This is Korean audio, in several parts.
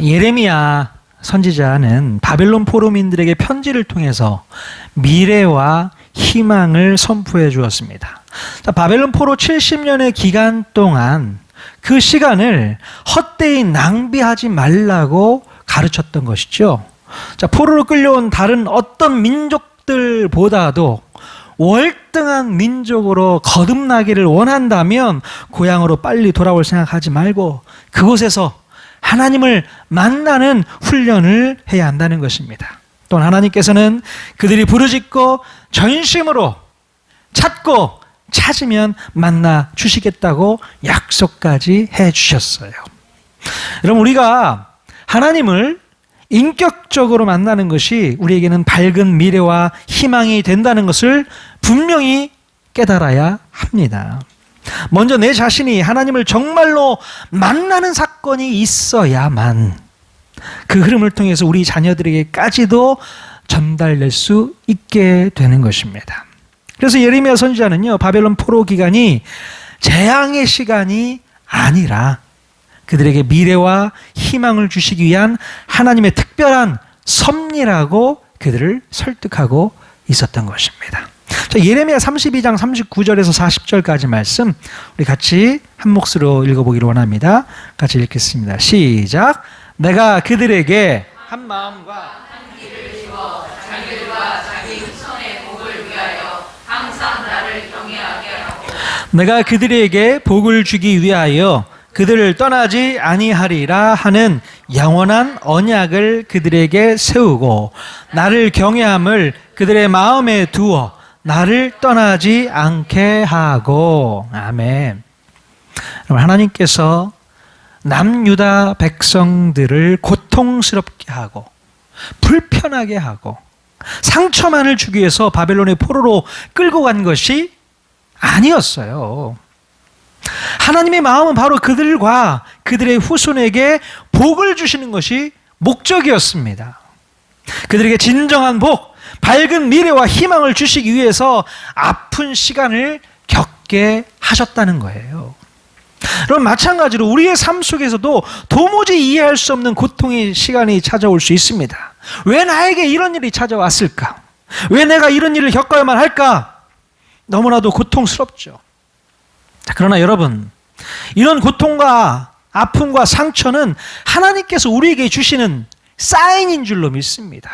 예레미야 선지자는 바벨론 포로민들에게 편지를 통해서 미래와 희망을 선포해 주었습니다. 바벨론 포로 70년의 기간 동안 그 시간을 헛되이 낭비하지 말라고 가르쳤던 것이죠. 포로로 끌려온 다른 어떤 민족들보다도 월등한 민족으로 거듭나기를 원한다면 고향으로 빨리 돌아올 생각하지 말고 그곳에서 하나님을 만나는 훈련을 해야 한다는 것입니다. 또한 하나님께서는 그들이 부르짖고 전심으로 찾고 찾으면 만나 주시겠다고 약속까지 해 주셨어요. 여러분, 우리가 하나님을 인격적으로 만나는 것이 우리에게는 밝은 미래와 희망이 된다는 것을 분명히 깨달아야 합니다. 먼저 내 자신이 하나님을 정말로 만나는 사건이 있어야만 그 흐름을 통해서 우리 자녀들에게까지도 전달될 수 있게 되는 것입니다. 그래서 예레미야 선지자는요, 바벨론 포로 기간이 재앙의 시간이 아니라 그들에게 미래와 희망을 주시기 위한 하나님의 특별한 섭리라고 그들을 설득하고 있었던 것입니다. 예레미야 32장 39절에서 40절까지 말씀 우리 같이 한 몫으로 읽어보기를 원합니다. 같이 읽겠습니다. 시작. 내가 그들에게 한 마음과 한 길을 지워 자기들과 자기 후손의 복을 위하여 항상 나를 경외하게 하고 내가 그들에게 복을 주기 위하여 그들을 떠나지 아니하리라 하는 영원한 언약을 그들에게 세우고 나를 경외함을 그들의 마음에 두어 나를 떠나지 않게 하고. 아멘. 하나님께서 남유다 백성들을 고통스럽게 하고 불편하게 하고 상처만을 주기 위해서 바벨론의 포로로 끌고 간 것이 아니었어요. 하나님의 마음은 바로 그들과 그들의 후손에게 복을 주시는 것이 목적이었습니다. 그들에게 진정한 복, 밝은 미래와 희망을 주시기 위해서 아픈 시간을 겪게 하셨다는 거예요. 그럼 마찬가지로 우리의 삶 속에서도 도무지 이해할 수 없는 고통의 시간이 찾아올 수 있습니다. 왜 나에게 이런 일이 찾아왔을까? 왜 내가 이런 일을 겪어야만 할까? 너무나도 고통스럽죠. 그러나 여러분, 이런 고통과 아픔과 상처는 하나님께서 우리에게 주시는 사인인 줄로 믿습니다.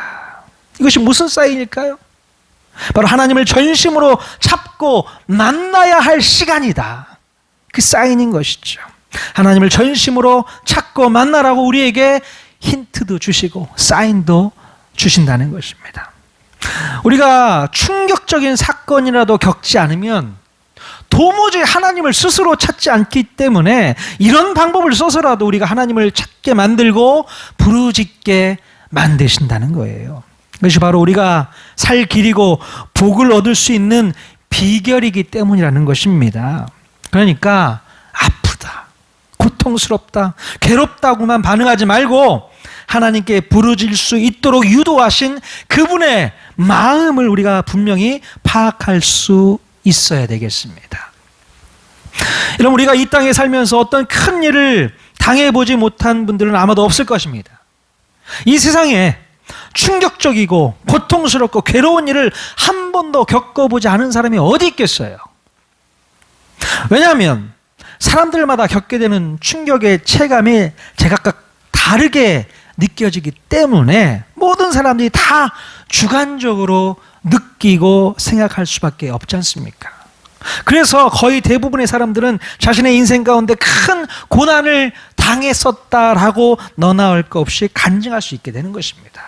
이것이 무슨 사인일까요? 바로 하나님을 전심으로 찾고 만나야 할 시간이다. 그 사인인 것이죠. 하나님을 전심으로 찾고 만나라고 우리에게 힌트도 주시고 사인도 주신다는 것입니다. 우리가 충격적인 사건이라도 겪지 않으면 도무지 하나님을 스스로 찾지 않기 때문에 이런 방법을 써서라도 우리가 하나님을 찾게 만들고 부르짖게 만드신다는 거예요. 그것이 바로 우리가 살 길이고 복을 얻을 수 있는 비결이기 때문이라는 것입니다. 그러니까 아프다, 고통스럽다, 괴롭다고만 반응하지 말고 하나님께 부르짖을 수 있도록 유도하신 그분의 마음을 우리가 분명히 파악할 수 있어야 되겠습니다. 여러분, 우리가 이 땅에 살면서 어떤 큰 일을 당해보지 못한 분들은 아마도 없을 것입니다. 이 세상에 충격적이고 고통스럽고 괴로운 일을 한 번도 겪어보지 않은 사람이 어디 있겠어요? 왜냐하면 사람들마다 겪게 되는 충격의 체감이 제각각 다르게 느껴지기 때문에 모든 사람들이 다 주관적으로 느끼고 생각할 수밖에 없지 않습니까? 그래서 거의 대부분의 사람들은 자신의 인생 가운데 큰 고난을 당했었다라고 너나 할 것 없이 간증할 수 있게 되는 것입니다.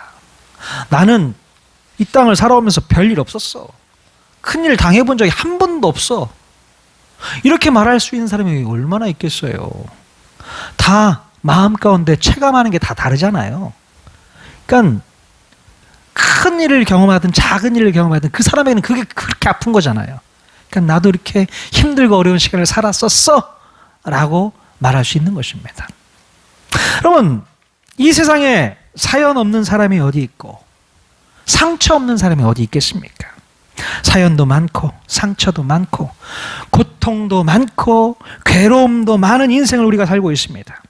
나는 이 땅을 살아오면서 별일 없었어. 큰일 당해본 적이 한 번도 없어. 이렇게 말할 수 있는 사람이 얼마나 있겠어요. 다 마음 가운데 체감하는 게 다 다르잖아요. 그러니까 큰 일을 경험하든 작은 일을 경험하든 그 사람에게는 그게 그렇게 아픈 거잖아요. 그러니까 나도 이렇게 힘들고 어려운 시간을 살았었어 라고 말할 수 있는 것입니다. 여러분, 이 세상에 사연 없는 사람이 어디 있고 상처 없는 사람이 어디 있겠습니까? 사연도 많고 상처도 많고 고통도 많고 괴로움도 많은 인생을 우리가 살고 있습니다.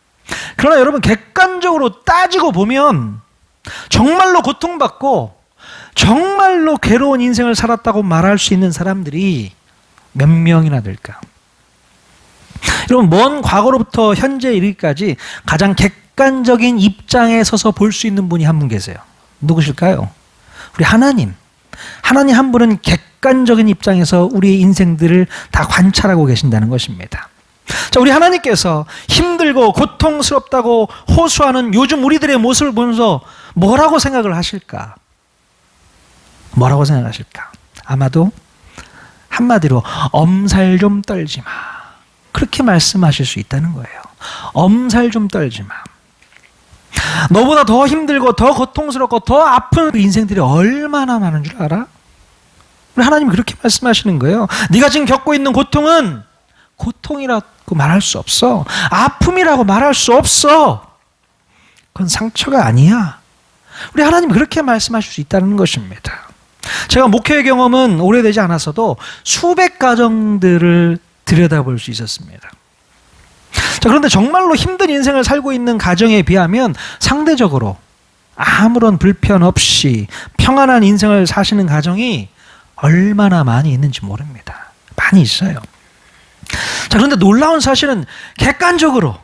그러나 여러분, 객관적으로 따지고 보면 정말로 고통받고 정말로 괴로운 인생을 살았다고 말할 수 있는 사람들이 몇 명이나 될까? 여러분, 먼 과거로부터 현재 이르기까지 가장 객관적인 입장에 서서 볼 수 있는 분이 한 분 계세요. 누구실까요? 우리 하나님. 하나님 한 분은 객관적인 입장에서 우리의 인생들을 다 관찰하고 계신다는 것입니다. 자, 우리 하나님께서 힘들고 고통스럽다고 호소하는 요즘 우리들의 모습을 보면서 뭐라고 생각을 하실까? 뭐라고 생각하실까? 아마도 한마디로 엄살 좀 떨지 마. 그렇게 말씀하실 수 있다는 거예요. 엄살 좀 떨지 마. 너보다 더 힘들고 더 고통스럽고 더 아픈 인생들이 얼마나 많은 줄 알아? 우리 하나님이 그렇게 말씀하시는 거예요. 네가 지금 겪고 있는 고통은 고통이라고 말할 수 없어. 아픔이라고 말할 수 없어. 그건 상처가 아니야. 우리 하나님이 그렇게 말씀하실 수 있다는 것입니다. 제가 목회의 경험은 오래되지 않았어도 수백 가정들을 들여다볼 수 있었습니다. 자, 그런데 정말로 힘든 인생을 살고 있는 가정에 비하면 상대적으로 아무런 불편 없이 평안한 인생을 사시는 가정이 얼마나 많이 있는지 모릅니다. 많이 있어요. 자, 그런데 놀라운 사실은 객관적으로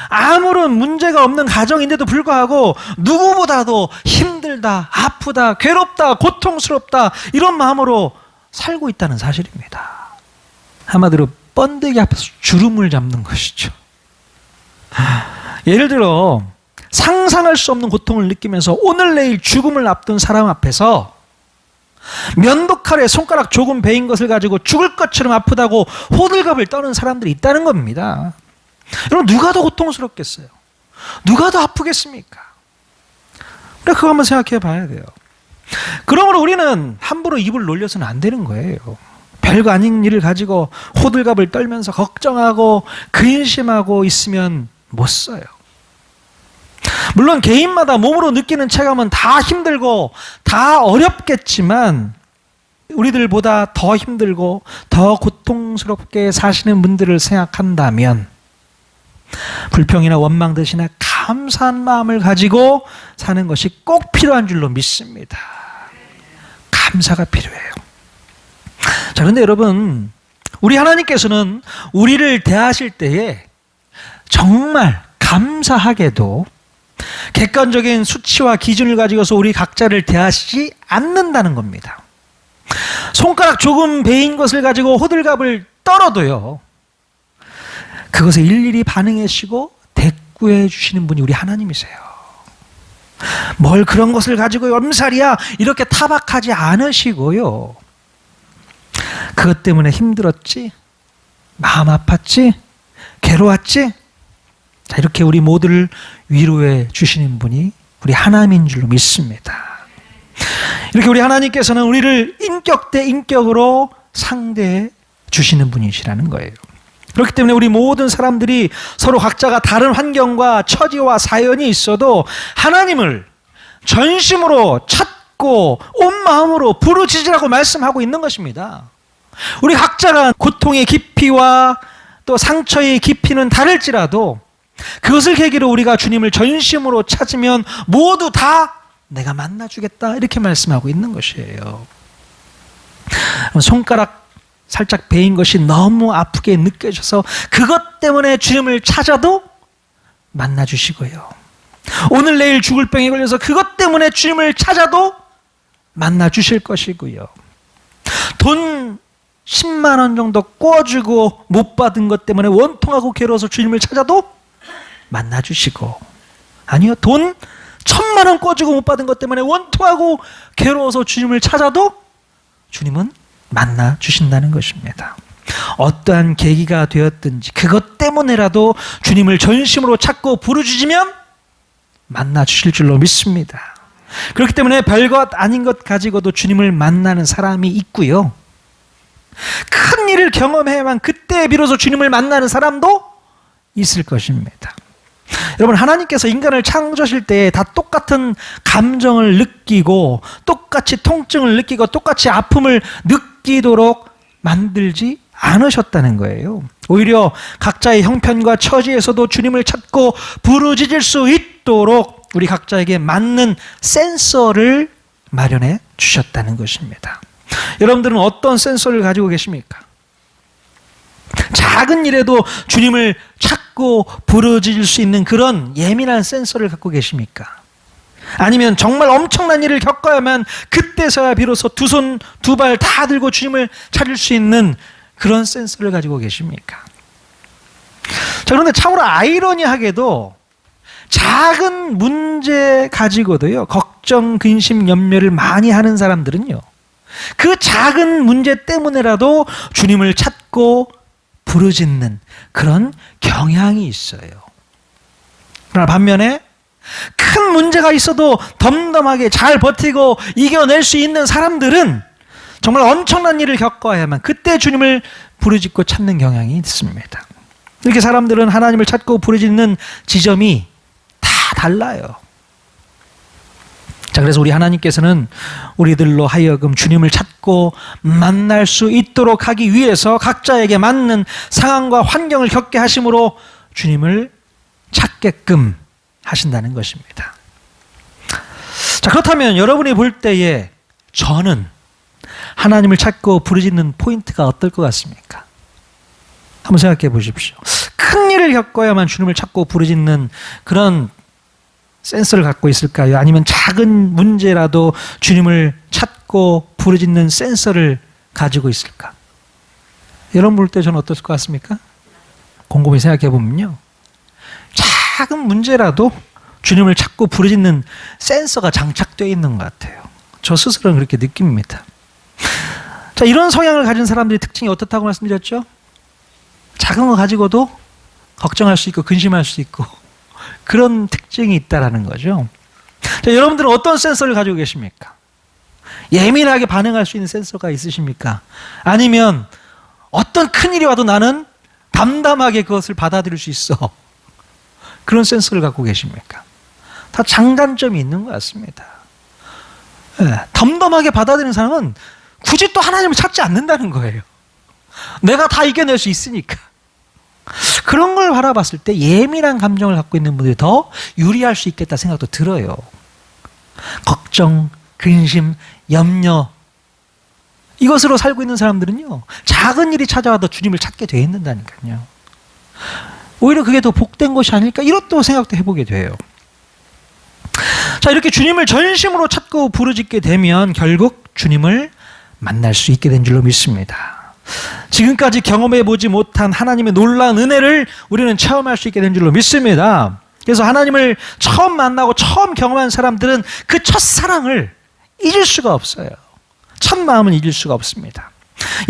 아무런 문제가 없는 가정인데도 불구하고 누구보다도 힘들다, 아프다, 괴롭다, 고통스럽다 이런 마음으로 살고 있다는 사실입니다. 한마디로 번데기 앞에서 주름을 잡는 것이죠. 예를 들어 상상할 수 없는 고통을 느끼면서 오늘 내일 죽음을 앞둔 사람 앞에서 면도칼에 손가락 조금 베인 것을 가지고 죽을 것처럼 아프다고 호들갑을 떠는 사람들이 있다는 겁니다. 여러분, 누가 더 고통스럽겠어요? 누가 더 아프겠습니까? 우리가 그거 한번 생각해 봐야 돼요. 그러므로 우리는 함부로 입을 놀려서는 안 되는 거예요. 별거 아닌 일을 가지고 호들갑을 떨면서 걱정하고 근심하고 있으면 못 써요. 물론 개인마다 몸으로 느끼는 체감은 다 힘들고 다 어렵겠지만 우리들보다 더 힘들고 더 고통스럽게 사시는 분들을 생각한다면 불평이나 원망 대신에 감사한 마음을 가지고 사는 것이 꼭 필요한 줄로 믿습니다. 감사가 필요해요. 자, 그런데 여러분, 우리 하나님께서는 우리를 대하실 때에 정말 감사하게도 객관적인 수치와 기준을 가지고서 우리 각자를 대하시지 않는다는 겁니다. 손가락 조금 베인 것을 가지고 호들갑을 떨어도요, 그것에 일일이 반응하시고 대꾸해 주시는 분이 우리 하나님이세요. 뭘 그런 것을 가지고 엄살이야 이렇게 타박하지 않으시고요. 그것 때문에 힘들었지? 마음 아팠지? 괴로웠지? 자, 이렇게 우리 모두를 위로해 주시는 분이 우리 하나님인 줄로 믿습니다. 이렇게 우리 하나님께서는 우리를 인격 대 인격으로 상대해 주시는 분이시라는 거예요. 그렇기 때문에 우리 모든 사람들이 서로 각자가 다른 환경과 처지와 사연이 있어도 하나님을 전심으로 찾고 온 마음으로 부르짖으라고 말씀하고 있는 것입니다. 우리 각자가 고통의 깊이와 또 상처의 깊이는 다를지라도 그것을 계기로 우리가 주님을 전심으로 찾으면 모두 다 내가 만나주겠다 이렇게 말씀하고 있는 것이에요. 손가락 살짝 베인 것이 너무 아프게 느껴져서 그것 때문에 주님을 찾아도 만나주시고요. 오늘 내일 죽을 병에 걸려서 그것 때문에 주님을 찾아도 만나주실 것이고요. 돈 10만 원 정도 꿔주고 못 받은 것 때문에 원통하고 괴로워서 주님을 찾아도 만나주시고, 아니요, 돈 1,000만 원 꿔주고 못 받은 것 때문에 원통하고 괴로워서 주님을 찾아도 주님은 만나주신다는 것입니다. 어떠한 계기가 되었든지 그것 때문에라도 주님을 전심으로 찾고 부르짖으면 만나주실 줄로 믿습니다. 그렇기 때문에 별것 아닌 것 가지고도 주님을 만나는 사람이 있고요, 큰 일을 경험해야만 그때 비로소 주님을 만나는 사람도 있을 것입니다. 여러분, 하나님께서 인간을 창조하실 때 다 똑같은 감정을 느끼고 똑같이 통증을 느끼고 똑같이 아픔을 느끼도록 만들지 않으셨다는 거예요. 오히려 각자의 형편과 처지에서도 주님을 찾고 부르짖을 수 있도록 우리 각자에게 맞는 센서를 마련해 주셨다는 것입니다. 여러분들은 어떤 센서를 가지고 계십니까? 작은 일에도 주님을 찾고 부르짖을 수 있는 그런 예민한 센서를 갖고 계십니까? 아니면 정말 엄청난 일을 겪어야만 그때서야 비로소 두 손 두 발 다 들고 주님을 찾을 수 있는 그런 센서를 가지고 계십니까? 자, 그런데 참으로 아이러니하게도 작은 문제 가지고도요, 걱정, 근심, 염려를 많이 하는 사람들은요, 그 작은 문제 때문에라도 주님을 찾고 부르짖는 그런 경향이 있어요. 그러나 반면에 큰 문제가 있어도 덤덤하게 잘 버티고 이겨낼 수 있는 사람들은 정말 엄청난 일을 겪어야만 그때 주님을 부르짖고 찾는 경향이 있습니다. 이렇게 사람들은 하나님을 찾고 부르짖는 지점이 다 달라요. 자, 그래서 우리 하나님께서는 우리들로 하여금 주님을 찾고 만날 수 있도록 하기 위해서 각자에게 맞는 상황과 환경을 겪게 하심으로 주님을 찾게끔 하신다는 것입니다. 자, 그렇다면 여러분이 볼 때에 저는 하나님을 찾고 부르짖는 포인트가 어떨 것 같습니까? 한번 생각해 보십시오. 큰 일을 겪어야만 주님을 찾고 부르짖는 그런 센서를 갖고 있을까요? 아니면 작은 문제라도 주님을 찾고 부르짖는 센서를 가지고 있을까? 여러분 볼 때 저는 어떨 것 같습니까? 곰곰이 생각해 보면요, 작은 문제라도 주님을 찾고 부르짖는 센서가 장착되어 있는 것 같아요. 저 스스로는 그렇게 느낍니다. 자, 이런 성향을 가진 사람들의 특징이 어떻다고 말씀드렸죠? 작은 거 가지고도 걱정할 수 있고 근심할 수 있고 그런 특징이 있다라는 거죠. 자, 여러분들은 어떤 센서를 가지고 계십니까? 예민하게 반응할 수 있는 센서가 있으십니까? 아니면 어떤 큰일이 와도 나는 담담하게 그것을 받아들일 수 있어, 그런 센서를 갖고 계십니까? 다 장단점이 있는 것 같습니다. 덤덤하게 받아들이는 사람은 굳이 또 하나님을 찾지 않는다는 거예요. 내가 다 이겨낼 수 있으니까. 그런 걸 바라봤을 때 예민한 감정을 갖고 있는 분들이 더 유리할 수 있겠다 생각도 들어요. 걱정, 근심, 염려, 이것으로 살고 있는 사람들은요, 작은 일이 찾아와도 주님을 찾게 돼 있는다니까요. 오히려 그게 더 복된 것이 아닐까, 이런 또 생각도 해보게 돼요. 자, 이렇게 주님을 전심으로 찾고 부르짖게 되면 결국 주님을 만날 수 있게 된 줄로 믿습니다. 지금까지 경험해 보지 못한 하나님의 놀라운 은혜를 우리는 체험할 수 있게 된 줄로 믿습니다. 그래서 하나님을 처음 만나고 처음 경험한 사람들은 그 첫사랑을 잊을 수가 없어요. 첫 마음은 잊을 수가 없습니다.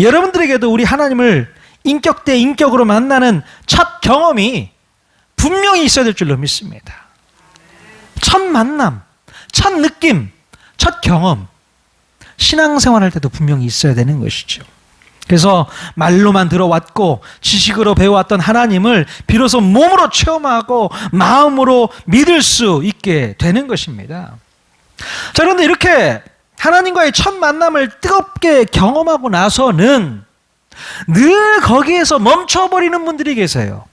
여러분들에게도 우리 하나님을 인격 대 인격으로 만나는 첫 경험이 분명히 있어야 될 줄로 믿습니다. 첫 만남, 첫 느낌, 첫 경험, 신앙생활할 때도 분명히 있어야 되는 것이죠. 그래서 말로만 들어왔고 지식으로 배워왔던 하나님을 비로소 몸으로 체험하고 마음으로 믿을 수 있게 되는 것입니다. 자, 그런데 이렇게 하나님과의 첫 만남을 뜨겁게 경험하고 나서는 늘 거기에서 멈춰버리는 분들이 계세요.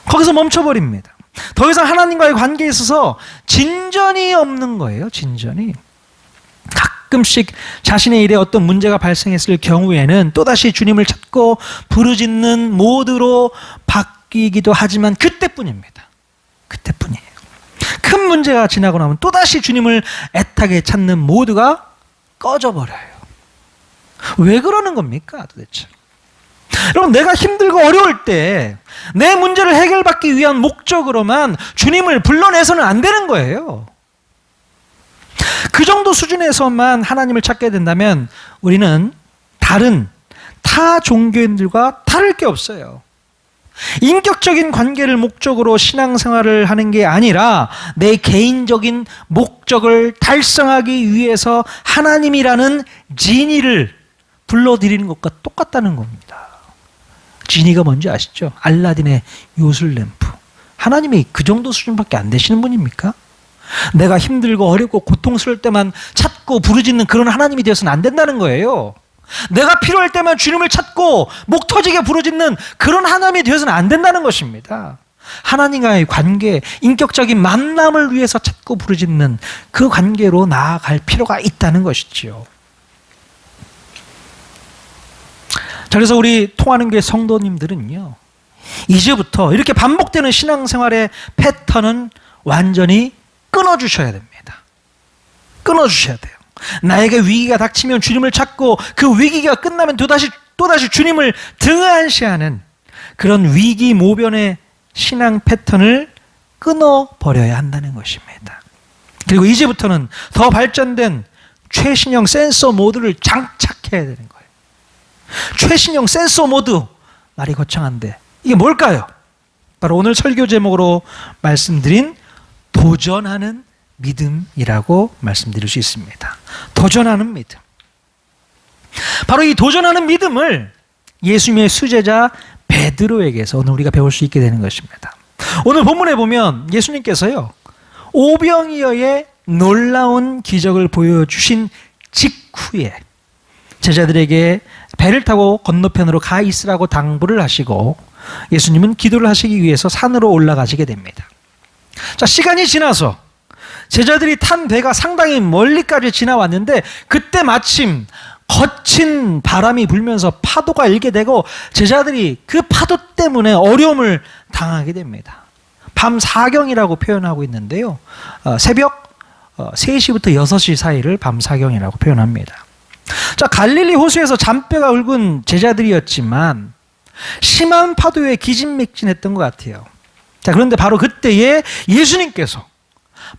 거기서 멈춰버립니다. 더 이상 하나님과의 관계에 있어서 진전이 없는 거예요. 진전이. 가끔씩 자신의 일에 어떤 문제가 발생했을 경우에는 또다시 주님을 찾고 부르짖는 모드로 바뀌기도 하지만 그때뿐입니다. 그때뿐이에요. 큰 문제가 지나고 나면 또다시 주님을 애타게 찾는 모드가 꺼져버려요. 왜 그러는 겁니까 도대체? 여러분, 내가 힘들고 어려울 때 내 문제를 해결받기 위한 목적으로만 주님을 불러내서는 안 되는 거예요. 그 정도 수준에서만 하나님을 찾게 된다면 우리는 다른 타 종교인들과 다를 게 없어요. 인격적인 관계를 목적으로 신앙생활을 하는 게 아니라 내 개인적인 목적을 달성하기 위해서 하나님이라는 지니를 불러들이는 것과 똑같다는 겁니다. 지니가 뭔지 아시죠? 알라딘의 요술램프. 하나님이 그 정도 수준밖에 안 되시는 분입니까? 내가 힘들고 어렵고 고통스러울 때만 찾고 부르짖는 그런 하나님이 되어서는 안 된다는 거예요. 내가 필요할 때만 주님을 찾고 목 터지게 부르짖는 그런 하나님이 되어서는 안 된다는 것입니다. 하나님과의 관계, 인격적인 만남을 위해서 찾고 부르짖는 그 관계로 나아갈 필요가 있다는 것이지요. 자, 그래서 우리 통하는 교회 성도님들은요, 이제부터 이렇게 반복되는 신앙생활의 패턴은 완전히 끊어주셔야 됩니다. 끊어주셔야 돼요. 나에게 위기가 닥치면 주님을 찾고 그 위기가 끝나면 또다시 주님을 등한시하는 그런 위기 모변의 신앙 패턴을 끊어버려야 한다는 것입니다. 그리고 이제부터는 더 발전된 최신형 센서 모드를 장착해야 되는 거예요. 최신형 센서 모드, 말이 거창한데 이게 뭘까요? 바로 오늘 설교 제목으로 말씀드린 도전하는 믿음이라고 말씀드릴 수 있습니다. 도전하는 믿음. 바로 이 도전하는 믿음을 예수님의 수제자 베드로에게서 오늘 우리가 배울 수 있게 되는 것입니다. 오늘 본문에 보면 예수님께서요, 오병이어의 놀라운 기적을 보여주신 직후에 제자들에게 배를 타고 건너편으로 가 있으라고 당부를 하시고 예수님은 기도를 하시기 위해서 산으로 올라가시게 됩니다. 자, 시간이 지나서 제자들이 탄 배가 상당히 멀리까지 지나왔는데 그때 마침 거친 바람이 불면서 파도가 일게 되고 제자들이 그 파도 때문에 어려움을 당하게 됩니다. 밤 사경이라고 표현하고 있는데요, 새벽 3시부터 6시 사이를 밤 사경이라고 표현합니다. 자, 갈릴리 호수에서 잔뼈가 굵은 제자들이었지만 심한 파도에 기진맥진했던 것 같아요. 자, 그런데 바로 그때에 예수님께서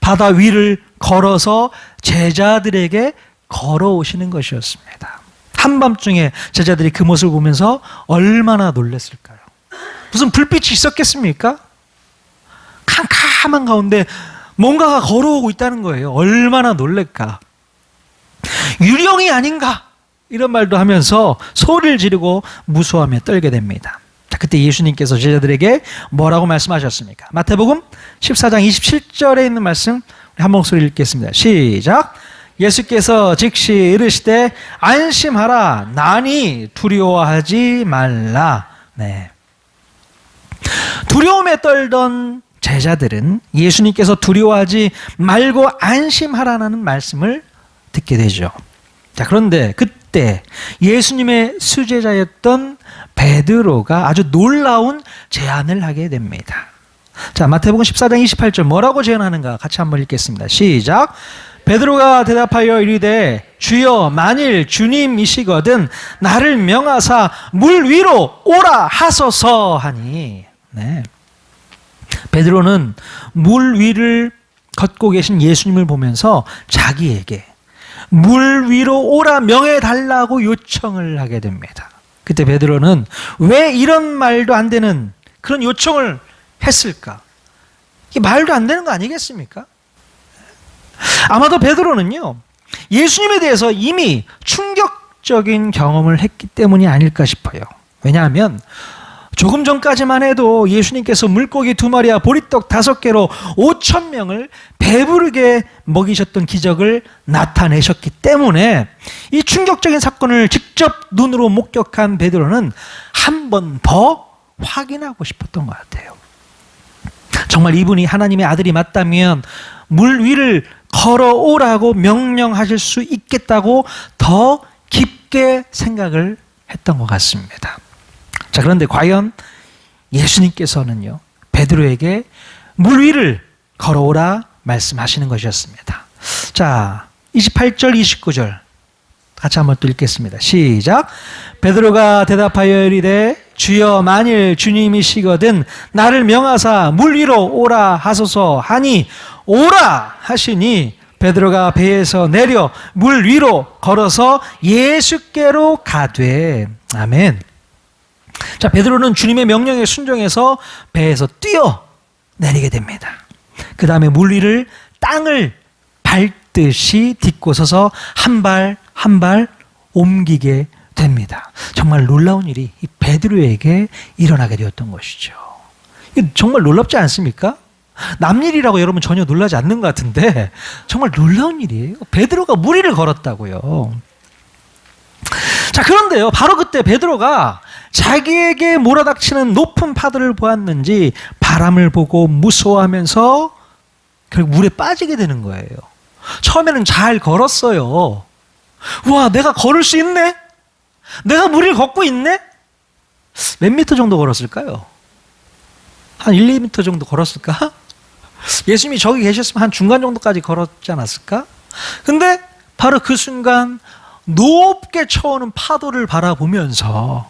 바다 위를 걸어서 제자들에게 걸어오시는 것이었습니다. 한밤중에 제자들이 그 모습을 보면서 얼마나 놀랐을까요? 무슨 불빛이 있었겠습니까? 캄캄한 가운데 뭔가가 걸어오고 있다는 거예요. 얼마나 놀랄까? 유령이 아닌가? 이런 말도 하면서 소리를 지르고 무서워하며 떨게 됩니다. 자, 그때 예수님께서 제자들에게 뭐라고 말씀하셨습니까? 마태복음 14장 27절에 있는 말씀 한 목소리 읽겠습니다. 시작. 예수께서 즉시 이르시되 안심하라, 나니 두려워하지 말라. 네. 두려움에 떨던 제자들은 예수님께서 두려워하지 말고 안심하라는 말씀을 듣게 되죠. 자, 그런데 그때 예수님의 수제자였던 베드로가 아주 놀라운 제안을 하게 됩니다. 자, 마태복음 14장 28절 뭐라고 제안하는가 같이 한번 읽겠습니다. 시작. 베드로가 대답하여 이르되 주여, 만일 주님이시거든 나를 명하사 물 위로 오라 하소서 하니. 네. 베드로는 물 위를 걷고 계신 예수님을 보면서 자기에게 물 위로 오라 명해달라고 요청을 하게 됩니다. 그때 베드로는 왜 이런 말도 안 되는 그런 요청을 했을까? 이게 말도 안 되는 거 아니겠습니까? 아마도 베드로는요, 예수님에 대해서 이미 충격적인 경험을 했기 때문이 아닐까 싶어요. 왜냐하면 조금 전까지만 해도 예수님께서 물고기 2마리와 보리떡 5개로 5,000명을 배부르게 먹이셨던 기적을 나타내셨기 때문에 이 충격적인 사건을 직접 눈으로 목격한 베드로는 한 번 더 확인하고 싶었던 것 같아요. 정말 이분이 하나님의 아들이 맞다면 물 위를 걸어오라고 명령하실 수 있겠다고 더 깊게 생각을 했던 것 같습니다. 자, 그런데 과연 예수님께서는요, 베드로에게 물 위를 걸어오라 말씀하시는 것이었습니다. 자, 28절 29절 같이 한번 또 읽겠습니다. 시작. 베드로가 대답하여 이르되 주여, 만일 주님이시거든 나를 명하사 물 위로 오라 하소서 하니 오라 하시니 베드로가 배에서 내려 물 위로 걸어서 예수께로 가되. 아멘. 자, 베드로는 주님의 명령에 순종해서 배에서 뛰어 내리게 됩니다. 그 다음에 물 위를 땅을 밟듯이 딛고 서서 한 발 한 발 옮기게 됩니다. 정말 놀라운 일이 이 베드로에게 일어나게 되었던 것이죠. 이게 정말 놀랍지 않습니까? 남일이라고 여러분 전혀 놀라지 않는 것 같은데 정말 놀라운 일이에요. 베드로가 물 위를 걸었다고요. 자, 그런데요, 바로 그때 베드로가 자기에게 몰아닥치는 높은 파도를 보았는지 바람을 보고 무서워하면서 결국 물에 빠지게 되는 거예요. 처음에는 잘 걸었어요. 와, 내가 걸을 수 있네? 내가 물을 걷고 있네? 몇 미터 정도 걸었을까요? 한 1, 2미터 정도 걸었을까? 예수님이 저기 계셨으면 한 중간 정도까지 걸었지 않았을까? 근데 바로 그 순간 높게 쳐오는 파도를 바라보면서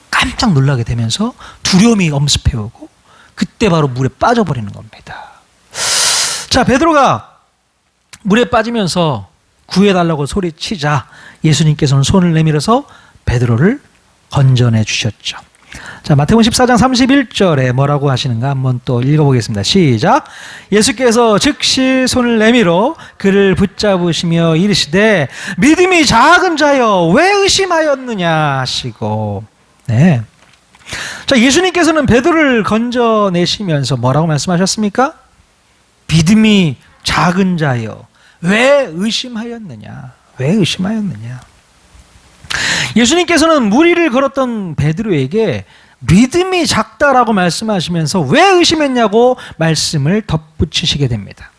깜짝 놀라게 되면서 두려움이 엄습해오고 그때 바로 물에 빠져버리는 겁니다. 자, 베드로가 물에 빠지면서 구해달라고 소리치자 예수님께서는 손을 내밀어서 베드로를 건져내 주셨죠. 자, 마태복음 14장 31절에 뭐라고 하시는가 한번 또 읽어보겠습니다. 시작. 예수께서 즉시 손을 내밀어 그를 붙잡으시며 이르시되 믿음이 작은 자여 왜 의심하였느냐 하시고. 네. 자, 예수님께서는 베드로를 건져내시면서 뭐라고 말씀하셨습니까? 믿음이 작은 자여 왜 의심하였느냐? 왜 의심하였느냐? 예수님께서는 물 위를 걸었던 베드로에게 믿음이 작다라고 말씀하시면서 왜 의심했냐고 말씀을 덧붙이시게 됩니다.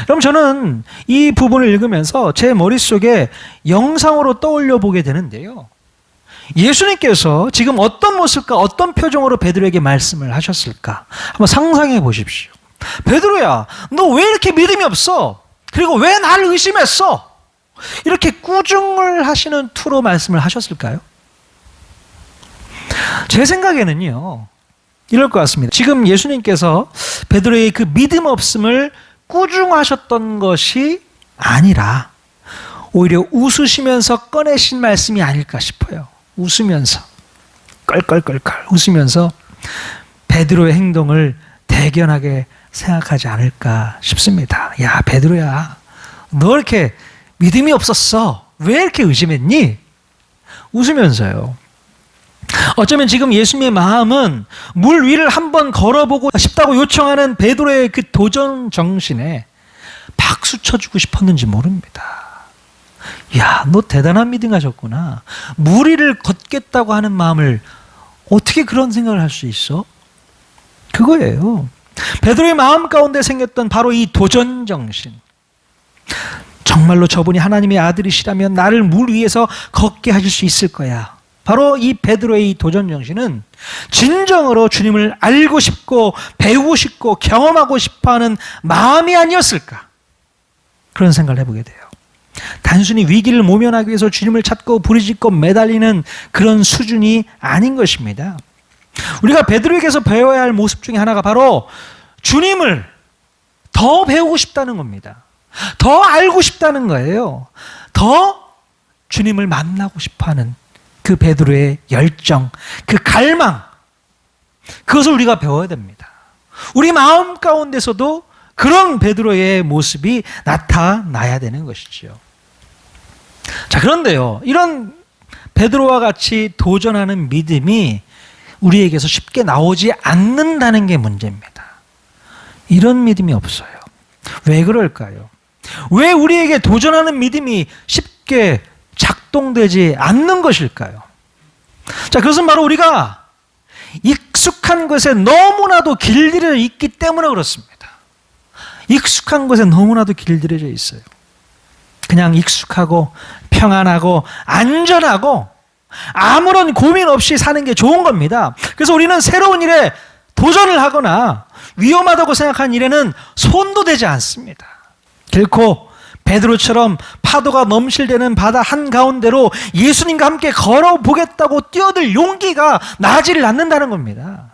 그럼 저는 이 부분을 읽으면서 제 머릿속에 영상으로 떠올려 보게 되는데요. 예수님께서 지금 어떤 모습과 어떤 표정으로 베드로에게 말씀을 하셨을까? 한번 상상해 보십시오. 베드로야, 너 왜 이렇게 믿음이 없어? 그리고 왜 나를 의심했어? 이렇게 꾸중을 하시는 투로 말씀을 하셨을까요? 제 생각에는요, 이럴 것 같습니다. 지금 예수님께서 베드로의 그 믿음 없음을 꾸중하셨던 것이 아니라 오히려 웃으시면서 꺼내신 말씀이 아닐까 싶어요. 웃으면서 껄껄껄껄 웃으면서 베드로의 행동을 대견하게 생각하지 않을까 싶습니다. 야, 베드로야, 너 이렇게 믿음이 없었어. 왜 이렇게 의심했니? 웃으면서요. 어쩌면 지금 예수님의 마음은 물 위를 한번 걸어보고 싶다고 요청하는 베드로의 그 도전 정신에 박수 쳐주고 싶었는지 모릅니다. 야, 너 대단한 믿음 가졌구나. 물 위를 걷겠다고 하는 마음을 어떻게 그런 생각을 할 수 있어? 그거예요. 베드로의 마음 가운데 생겼던 바로 이 도전 정신. 정말로 저분이 하나님의 아들이시라면 나를 물 위에서 걷게 하실 수 있을 거야. 바로 이 베드로의 이 도전 정신은 진정으로 주님을 알고 싶고 배우고 싶고 경험하고 싶어하는 마음이 아니었을까? 그런 생각을 해보게 돼요. 단순히 위기를 모면하기 위해서 주님을 찾고 부르짖고 매달리는 그런 수준이 아닌 것입니다. 우리가 베드로에게서 배워야 할 모습 중에 하나가 바로 주님을 더 배우고 싶다는 겁니다. 더 알고 싶다는 거예요. 더 주님을 만나고 싶어하는 그 베드로의 열정, 그 갈망, 그것을 우리가 배워야 됩니다. 우리 마음 가운데서도 그런 베드로의 모습이 나타나야 되는 것이죠. 자, 그런데요, 이런 베드로와 같이 도전하는 믿음이 우리에게서 쉽게 나오지 않는다는 게 문제입니다. 이런 믿음이 없어요. 왜 그럴까요? 왜 우리에게 도전하는 믿음이 쉽게 작동되지 않는 것일까요? 자, 그것은 바로 우리가 익숙한 것에 너무나도 길들여 있기 때문에 그렇습니다. 익숙한 것에 너무나도 길들여져 있어요. 그냥 익숙하고 평안하고 안전하고 아무런 고민 없이 사는 게 좋은 겁니다. 그래서 우리는 새로운 일에 도전을 하거나 위험하다고 생각한 일에는 손도 대지 않습니다. 결코 베드로처럼 파도가 넘실대는 바다 한가운데로 예수님과 함께 걸어보겠다고 뛰어들 용기가 나지를 않는다는 겁니다.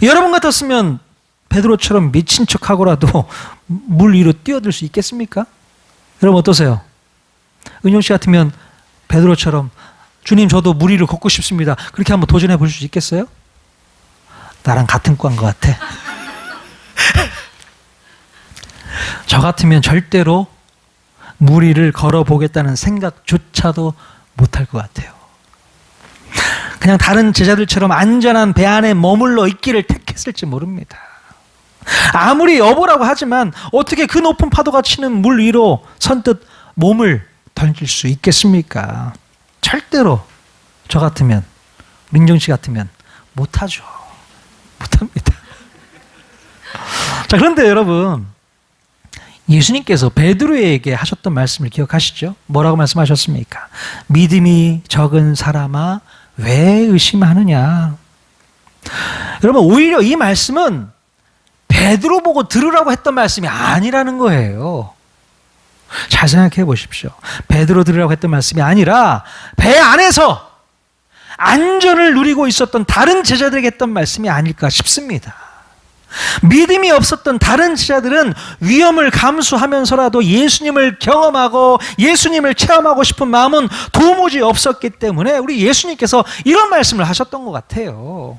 여러분 같았으면 베드로처럼 미친 척하고라도 물 위로 뛰어들 수 있겠습니까? 여러분 어떠세요? 은용 씨 같으면 베드로처럼 주님 저도 물 위를 걷고 싶습니다. 그렇게 한번 도전해 볼 수 있겠어요? 나랑 같은 과인 것 같아. 저 같으면 절대로 물 위를 걸어보겠다는 생각조차도 못할 것 같아요. 그냥 다른 제자들처럼 안전한 배 안에 머물러 있기를 택했을지 모릅니다. 아무리 여보라고 하지만 어떻게 그 높은 파도가 치는 물 위로 선뜻 몸을 던질 수 있겠습니까? 절대로 저 같으면, 민정 씨 같으면 못하죠. 못합니다. 자, 그런데 여러분, 예수님께서 베드로에게 하셨던 말씀을 기억하시죠? 뭐라고 말씀하셨습니까? 믿음이 적은 사람아 왜 의심하느냐? 여러분, 오히려 이 말씀은 베드로 보고 들으라고 했던 말씀이 아니라는 거예요. 잘 생각해 보십시오. 베드로 들으라고 했던 말씀이 아니라 배 안에서 안전을 누리고 있었던 다른 제자들에게 했던 말씀이 아닐까 싶습니다. 믿음이 없었던 다른 제자들은 위험을 감수하면서라도 예수님을 경험하고 예수님을 체험하고 싶은 마음은 도무지 없었기 때문에 우리 예수님께서 이런 말씀을 하셨던 것 같아요.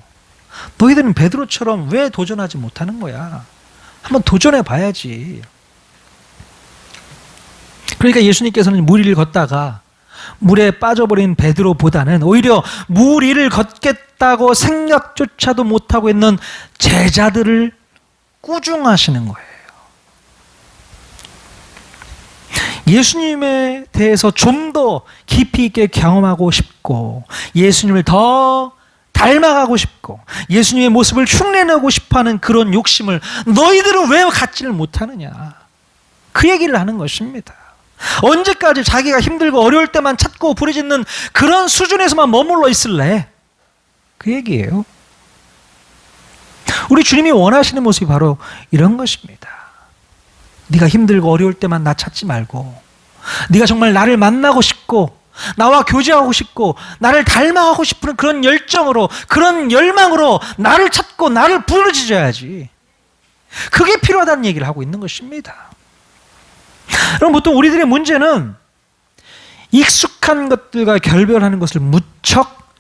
너희들은 베드로처럼 왜 도전하지 못하는 거야? 한번 도전해 봐야지. 그러니까 예수님께서는 물 위를 걷다가 물에 빠져버린 베드로보다는 오히려 물 위를 걷겠다고 생각조차도 못하고 있는 제자들을 꾸중하시는 거예요. 예수님에 대해서 좀 더 깊이 있게 경험하고 싶고 예수님을 더 닮아가고 싶고 예수님의 모습을 흉내내고 싶어하는 그런 욕심을 너희들은 왜 갖지를 못하느냐, 그 얘기를 하는 것입니다. 언제까지 자기가 힘들고 어려울 때만 찾고 부르짖는 그런 수준에서만 머물러 있을래? 그 얘기예요. 우리 주님이 원하시는 모습이 바로 이런 것입니다. 네가 힘들고 어려울 때만 나 찾지 말고 네가 정말 나를 만나고 싶고 나와 교제하고 싶고 나를 닮아가고 싶은 그런 열정으로, 그런 열망으로 나를 찾고 나를 부르짖어야지. 그게 필요하다는 얘기를 하고 있는 것입니다. 그럼 보통 우리들의 문제는 익숙한 것들과 결별하는 것을 무척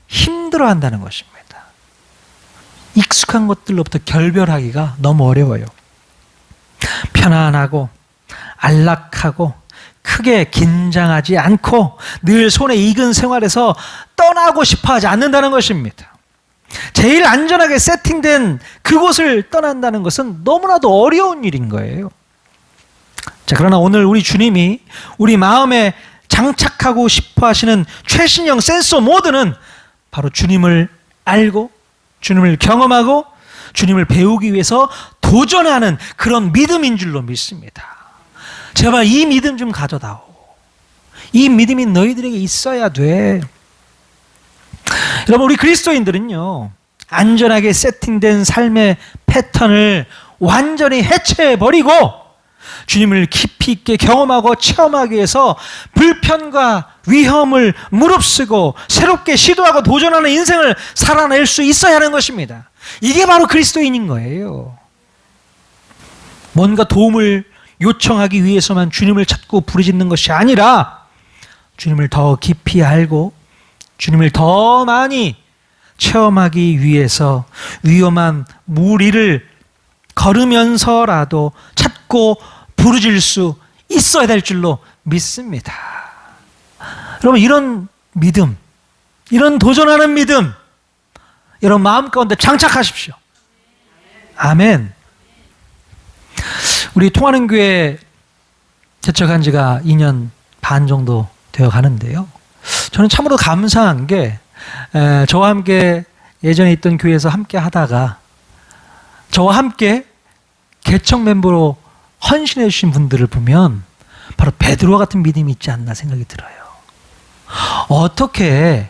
힘들어한다는 것입니다. 익숙한 것들로부터 결별하기가 너무 어려워요. 편안하고 안락하고 크게 긴장하지 않고 늘 손에 익은 생활에서 떠나고 싶어하지 않는다는 것입니다. 제일 안전하게 세팅된 그곳을 떠난다는 것은 너무나도 어려운 일인 거예요. 자, 그러나 오늘 우리 주님이 우리 마음에 장착하고 싶어 하시는 최신형 센서 모드는 바로 주님을 알고 주님을 경험하고 주님을 배우기 위해서 도전하는 그런 믿음인 줄로 믿습니다. 제발 이 믿음 좀 가져다오. 이 믿음이 너희들에게 있어야 돼. 여러분, 우리 그리스도인들은요, 안전하게 세팅된 삶의 패턴을 완전히 해체해버리고 주님을 깊이 있게 경험하고 체험하기 위해서 불편과 위험을 무릅쓰고 새롭게 시도하고 도전하는 인생을 살아낼 수 있어야 하는 것입니다. 이게 바로 그리스도인인 거예요. 뭔가 도움을 요청하기 위해서만 주님을 찾고 부르짖는 것이 아니라 주님을 더 깊이 알고 주님을 더 많이 체험하기 위해서 위험한 물 위를 걸으면서라도 찾고 부르짖을 수 있어야 될 줄로 믿습니다. 여러분, 이런 믿음, 이런 도전하는 믿음 여러분 마음 가운데 장착하십시오. 아멘. 우리 통하는 교회 개척한 지가 2년 반 정도 되어 가는데요. 저는 참으로 감사한 게 저와 함께 예전에 있던 교회에서 함께 하다가 저와 함께 개척 멤버로 헌신해 주신 분들을 보면 바로 베드로와 같은 믿음이 있지 않나 생각이 들어요. 어떻게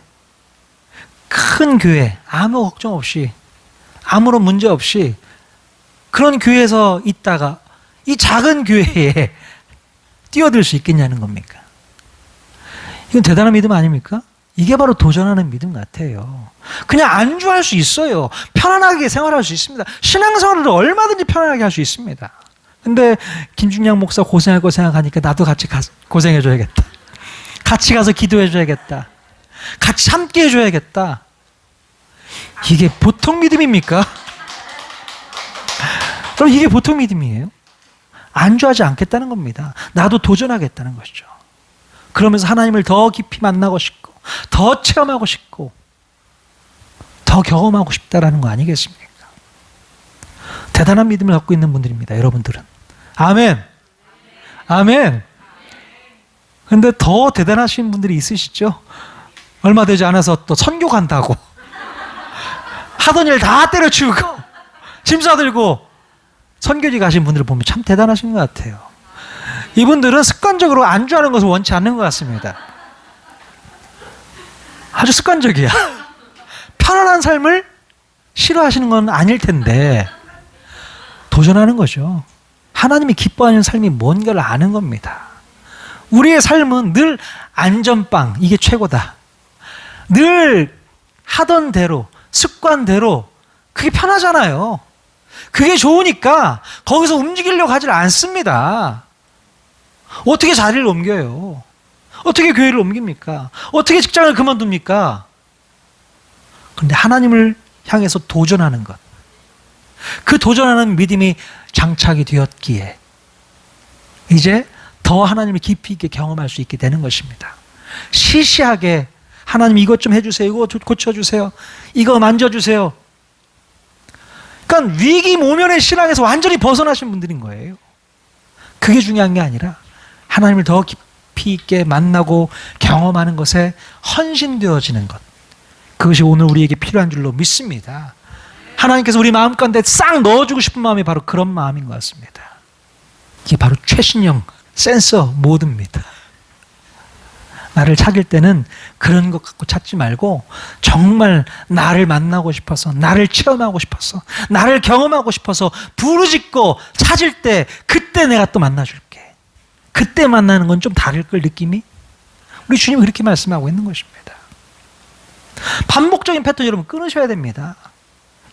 큰 교회, 아무 걱정 없이 아무런 문제 없이 그런 교회에서 있다가 이 작은 교회에 뛰어들 수 있겠냐는 겁니까? 이건 대단한 믿음 아닙니까? 이게 바로 도전하는 믿음 같아요. 그냥 안주할 수 있어요. 편안하게 생활할 수 있습니다. 신앙생활을 얼마든지 편안하게 할 수 있습니다. 근데 김중량 목사 고생할 거 생각하니까 나도 같이 고생해줘야겠다. 같이 가서 기도해줘야겠다. 같이 함께 해줘야겠다. 이게 보통 믿음입니까? 그럼 이게 보통 믿음이에요? 안주하지 않겠다는 겁니다. 나도 도전하겠다는 것이죠. 그러면서 하나님을 더 깊이 만나고 싶고 더 체험하고 싶고 더 경험하고 싶다라는 거 아니겠습니까? 대단한 믿음을 갖고 있는 분들입니다. 여러분들은. 아멘. 아멘. 근데 더 대단하신 분들이 있으시죠? 얼마 되지 않아서 또 선교 간다고 하던 일 다 때려치우고 짐 싸들고 선교지 가신 분들을 보면 참 대단하신 것 같아요. 이분들은 습관적으로 안주하는 것을 원치 않는 것 같습니다. 아주 습관적이야. 편안한 삶을 싫어하시는 건 아닐 텐데 도전하는 거죠. 하나님이 기뻐하는 삶이 뭔가를 아는 겁니다. 우리의 삶은 늘 안전빵, 이게 최고다. 늘 하던 대로, 습관대로, 그게 편하잖아요. 그게 좋으니까 거기서 움직이려고 하질 않습니다. 어떻게 자리를 옮겨요? 어떻게 교회를 옮깁니까? 어떻게 직장을 그만둡니까? 그런데 하나님을 향해서 도전하는 것, 그 도전하는 믿음이 장착이 되었기에 이제 더 하나님을 깊이 있게 경험할 수 있게 되는 것입니다. 시시하게 하나님 이것 좀 해주세요, 이거 고쳐주세요, 이거 만져주세요. 그러니까 위기 모면의 신앙에서 완전히 벗어나신 분들인 거예요. 그게 중요한 게 아니라 하나님을 더 깊이 있게 만나고 경험하는 것에 헌신되어지는 것, 그것이 오늘 우리에게 필요한 줄로 믿습니다. 하나님께서 우리 마음 가운데 싹 넣어주고 싶은 마음이 바로 그런 마음인 것 같습니다. 이게 바로 최신형 센서 모드입니다. 나를 찾을 때는 그런 것 갖고 찾지 말고 정말 나를 만나고 싶어서, 나를 체험하고 싶어서, 나를 경험하고 싶어서 부르짖고 찾을 때 그때 내가 또 만나줄게. 그때 만나는 건 좀 다를 걸 느낌이? 우리 주님이 그렇게 말씀하고 있는 것입니다. 반복적인 패턴 여러분 끊으셔야 됩니다.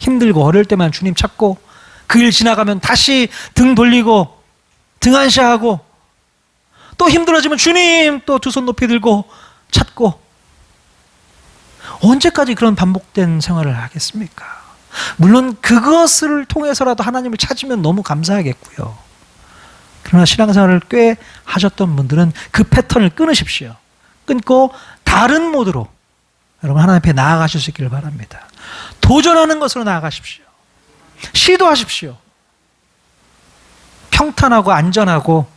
힘들고 어려울 때만 주님 찾고 그 일 지나가면 다시 등 돌리고 등한시하고 또 힘들어지면 주님 또 두 손 높이 들고 찾고, 언제까지 그런 반복된 생활을 하겠습니까? 물론 그것을 통해서라도 하나님을 찾으면 너무 감사하겠고요. 그러나 신앙생활을 꽤 하셨던 분들은 그 패턴을 끊으십시오. 끊고 다른 모드로 여러분 하나님 앞에 나아가실 수 있기를 바랍니다. 도전하는 것으로 나아가십시오. 시도하십시오. 평탄하고 안전하고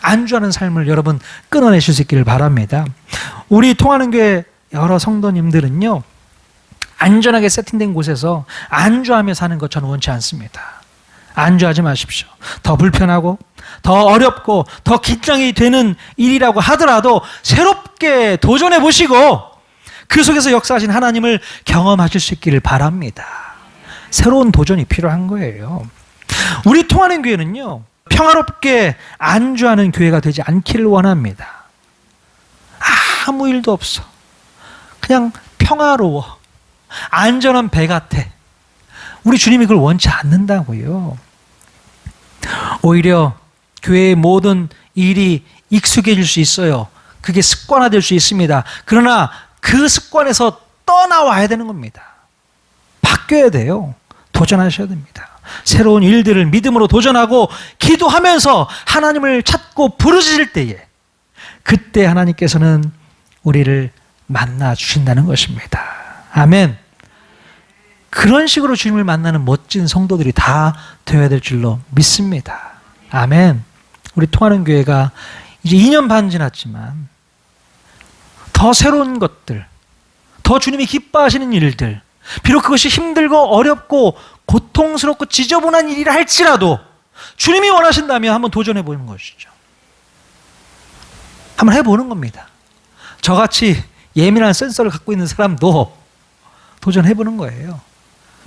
안주하는 삶을 여러분 끊어내실 수 있기를 바랍니다. 우리 통하는 교회 여러 성도님들은요, 안전하게 세팅된 곳에서 안주하며 사는 것 저는 원치 않습니다. 안주하지 마십시오. 더 불편하고 더 어렵고 더 긴장이 되는 일이라고 하더라도 새롭게 도전해 보시고 그 속에서 역사하신 하나님을 경험하실 수 있기를 바랍니다. 새로운 도전이 필요한 거예요. 우리 통하는 교회는요, 평화롭게 안주하는 교회가 되지 않기를 원합니다. 아무 일도 없어. 그냥 평화로워. 안전한 배 같아. 우리 주님이 그걸 원치 않는다고요. 오히려 교회의 모든 일이 익숙해질 수 있어요. 그게 습관화될 수 있습니다. 그러나 그 습관에서 떠나와야 되는 겁니다. 바뀌어야 돼요. 도전하셔야 됩니다. 새로운 일들을 믿음으로 도전하고 기도하면서 하나님을 찾고 부르짖을 때에 그때 하나님께서는 우리를 만나 주신다는 것입니다. 아멘. 그런 식으로 주님을 만나는 멋진 성도들이 다 되어야 될 줄로 믿습니다. 아멘. 우리 통하는 교회가 이제 2년 반 지났지만 더 새로운 것들, 더 주님이 기뻐하시는 일들, 비록 그것이 힘들고 어렵고 고통스럽고 지저분한 일이라 할지라도 주님이 원하신다면 한번 도전해 보는 것이죠. 한번 해보는 겁니다. 저같이 예민한 센서를 갖고 있는 사람도 도전해 보는 거예요.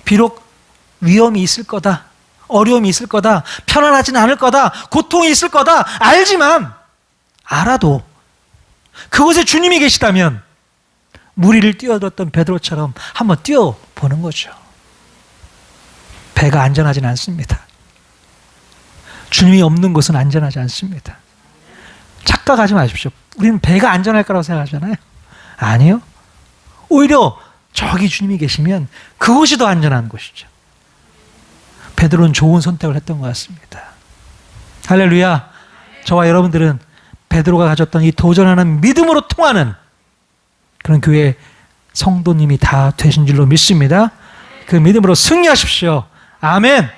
비록 위험이 있을 거다, 어려움이 있을 거다, 편안하지는 않을 거다, 고통이 있을 거다 알지만, 알아도 그곳에 주님이 계시다면 무리를 뛰어들었던 베드로처럼 한번 뛰어보는 거죠. 배가 안전하진 않습니다. 주님이 없는 곳은 안전하지 않습니다. 착각하지 마십시오. 우리는 배가 안전할 거라고 생각하잖아요. 아니요. 오히려 저기 주님이 계시면 그곳이 더 안전한 곳이죠. 베드로는 좋은 선택을 했던 것 같습니다. 할렐루야. 저와 여러분들은 베드로가 가졌던 이 도전하는 믿음으로 통하는 그런 교회 성도님이 다 되신 줄로 믿습니다. 그 믿음으로 승리하십시오. 아멘.